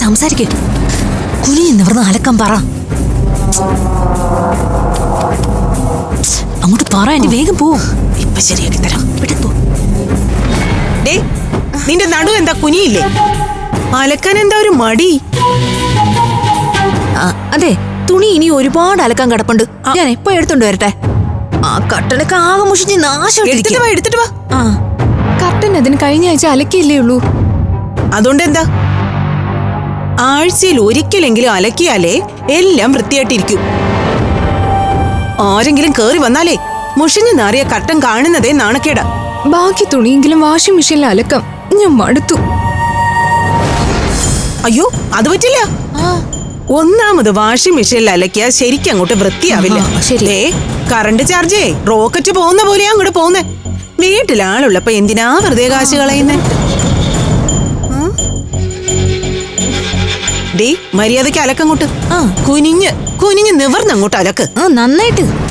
സംസാരിക്കേ. കുനിഞ്ഞ് നിവർന്ന് അലക്കാൻ പറ. അങ്ങോട്ട് പറ, എന്റെ വേഗം പോ. ഇപ്പൊ ശരിയാക്കി തരാം. പോ. നിന്റെ നടു എന്താ കുനിയില്ലേ? അലക്കാൻ എന്താ ഒരു മടി? അതെ, തുണി ഇനി ഒരുപാട് അലക്കാൻ കിടപ്പുണ്ട്. ഞാൻ എപ്പോ എടുത്തോണ്ട് വരട്ടെ? ആ കട്ടനൊക്കെ ആകെ മുഷിഞ്ഞ് നാശം. എടുത്തിട്ട് വാ. ആ കർട്ടൻ അതിന് കഴിഞ്ഞ ആഴ്ച അലക്കിയില്ലേ ഉള്ളൂ. അതുകൊണ്ട് എന്താ? ആഴ്ചയിൽ ഒരിക്കലെങ്കിലും അലക്കിയാലേ എല്ലാം വൃത്തിയായിട്ടിരിക്കും. ആരെങ്കിലും കേറി വന്നാലേ മുഷിഞ്ഞു നാറിയ കട്ടൻ കാണുന്നതേ നാണക്കേടാ. ബാക്കി തുണിയെങ്കിലും വാഷിംഗ് മെഷീനിൽ അലക്കാം. ഞാൻ മടുത്തു. അയ്യോ, അത് പറ്റില്ല. ഒന്നാമത് വാഷിംഗ് മെഷീനിൽ അലക്കിയാൽ ശരിക്കും അങ്ങോട്ട് വൃത്തിയാവില്ല. ശരി. കറണ്ട് ചാർജേ റോക്കറ്റ് പോകുന്ന പോലെയാ അങ്ങോട്ട് പോകുന്നേ. വീട്ടിലാളുള്ളപ്പോ എന്തിനാ വെറുതെ കാശ് കളയുന്നേ? മര്യാദക്ക് അലക്കങ്ങോട്ട്. കുനിഞ്ഞ് നിവർന്നങ്ങോട്ട് അലക്ക്. നന്നായിട്ട്.